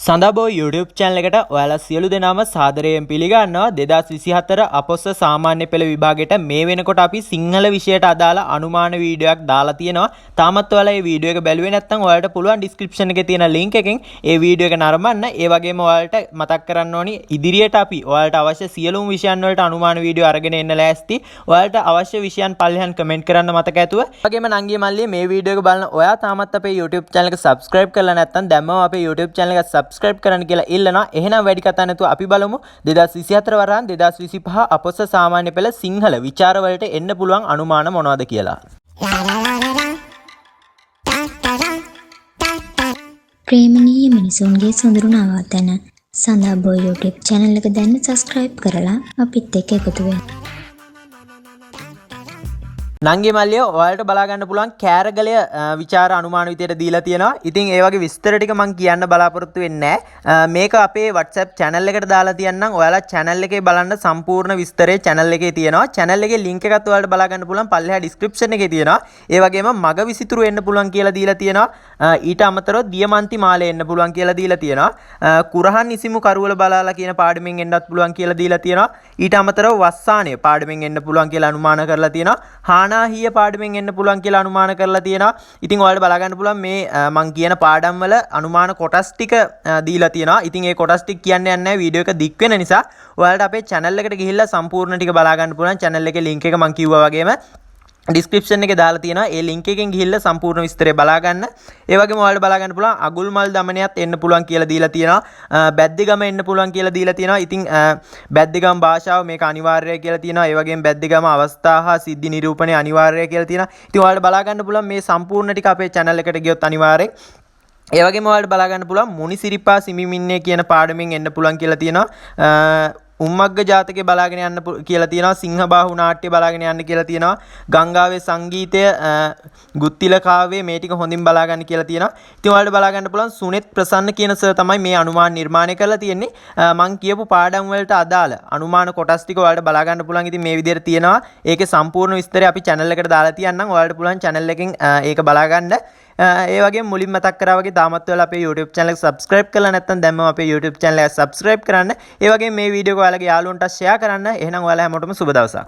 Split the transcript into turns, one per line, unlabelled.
සඳබෝ YouTube channel එකට ඔයාලා සියලු දෙනාම සාදරයෙන් පිළිගන්නවා 2024 අපොස්ස සාමාන්‍ය පෙළ විභාගයට මේ වෙනකොට අපි සිංහල විෂයට අදාළ අනුමාන වීඩියෝයක් දාලා තියෙනවා. තාමත් ඔයාලා මේ වීඩියෝ එක බැලුවේ නැත්නම් ඔයාලට පුළුවන් description එකේ තියෙන link එකෙන් ඒ වීඩියෝ එක නරඹන්න. ඒ වගේම ඔයාලට මතක් කරන්න ඕනි ඉදිරියට අපි ඔයාලට අවශ්‍ය සියලුම විෂයන් වලට අනුමාන වීඩියෝ අරගෙන එන්න ලෑස්ති. ඔයාලට අවශ්‍ය විෂයන් පල්ලෙහාන් කමෙන්ට් කරන්න මතක ඇතුව. ඒ වගේම නංගිය මල්ලිය මේ වීඩියෝ එක බලන ඔයා තාමත් අපේ YouTube channel එක subscribe කරලා නැත්නම් දැම්මම අපේ YouTube channel එක subscribe කරන්න කියලා ඉල්ලනවා. එහෙනම් වැඩි කතා නැතුව අපි බලමු 2024 වරහන් 2025 අපොස්ස සාමාන්‍ය පෙළ සිංහල විචාර වලට එන්න පුළුවන් අනුමාන මොනවද කියලා.
ප්‍රේමණීය මිනිසුන්ගේ සොඳුරු නවාතැන සඳබෝ YouTube channel එක දැන් subscribe කරලා අපිත් එක්ක එකතු වෙන්න.
නංගි මල්ලිය ඔයාලට බලා ගන්න පුළුවන් කෑරගලය විචාර අනුමාන විදියට දීලා තියෙනවා. ඉතින් ඒ වගේ විස්තර ටික මම කියන්න බලාපොරොත්තු වෙන්නේ නැහැ. මේක අපේ WhatsApp channel එකට දාලා තියන්නම්. ඔයාලා channel එකේ බලන්න සම්පූර්ණ විස්තරය channel එකේ තියෙනවා. channel එකේ link එකත් ඔයාලට බලා ගන්න පුළුවන් පල්ලෙහා description එකේ තියෙනවා. ඒ වගේම මග විසිතුරු එන්න පුළුවන් කියලා දීලා තියෙනවා. ඊට අමතරව දියමන්ති මාලේ එන්න පුළුවන් කියලා දීලා තියෙනවා. කුරහන් ඉසිමු කරුවල බලාලා කියන පාඩමෙන් එන්නත් පුළුවන් කියලා දීලා තියෙනවා. ඊට අමතරව වස්සානය පාඩමෙන් එන්න පුළුවන් කියලා අනුමාන කරලා තියෙනවා. හිය පාඩමෙන් එන්න පුළුවන් කියලා අනුමාන කරලා තියෙනවා. ඉතින් ඔයාලට බලා ගන්න පුළුවන් මේ මං කියන පාඩම් වල අනුමාන කොටස් ටික දීලා තියෙනවා. ඉතින් ඒ කොටස් ටික කියන්න යන්නේ නැහැ වීඩියෝ එක දික් වෙන නිසා. ඔයාලට අපේ channel එකට ගිහිල්ලා සම්පූර්ණ ටික බලා ගන්න පුළුවන්. channel එකේ link එක මං කිව්වා වගේම description එකේ දාලා තියෙනවා. ඒ link එකෙන් ගිහිල්ලා සම්පූර්ණ විස්තරය බලා ගන්න. ඒ වගේම ඔයාලට බලා ගන්න පුළුවන් අගුල්මල් දමනයත් එන්න පුළුවන් කියලා දීලා තියෙනවා. බැද්දිගම එන්න පුළුවන් කියලා දීලා තියෙනවා. ඉතින් බැද්දිගම භාෂාව මේක අනිවාර්යයි කියලා තියෙනවා. ඒ වගේම බැද්දිගම අවස්ථා හා සිද්ධි නිරූපණය අනිවාර්යයි කියලා තියෙනවා. ඉතින් ඔයාලට බලා ගන්න පුළුවන් මේ සම්පූර්ණ ටික අපේ channel එකට ගියොත් අනිවාර්යෙන් ඒ වගේම ඔයාලට බලා ගන්න පුළුවන් මුනිසිරිපා සිමිමින්නේ කියන පාඩමෙන් එන්න පුළුවන් කියලා තියෙනවා. උම්මග්ග ජාතකේ බලාගෙන යන්න කියලා තියෙනවා. සිංහබාහු නාට්‍ය බලාගෙන යන්න කියලා තියෙනවා. ගංගාවේ සංගීතය ගුත්තිල කාව්වේ මේ ටික හොඳින් බලා ගන්න කියලා තියෙනවා. ඉතින් ඔයාලට බලා ගන්න පුළුවන් සුනෙත් ප්‍රසන්න කියන සර් තමයි මේ අනුමාන නිර්මාණය කරලා තියෙන්නේ. මම කියපු පාඩම් වලට අදාළ අනුමාන කොටස් ටික ඔයාලට බලා ගන්න පුළුවන්. ඉතින් මේ විදිහට තියෙනවා. ඒකේ සම්පූර්ණ විස්තරය අපි channel එකට දාලා තියන්නම්. ඔයාලට පුළුවන් channel එකෙන් ඒක බලා ගන්න. ඒ වගේ මුලින් මතක් කරා වගේ තාමත් ඔයාලා අපේ YouTube channel එක subscribe කරලා නැත්නම් දැන්ම අපේ YouTube channel එක subscribe කරන්න. ඒ වගේ මේ වීඩියෝ එක ඔයාලගේ යාළුවන්ට share කරන්න. එහෙනම් ඔයාලා හැමෝටම සුබ දවසක්.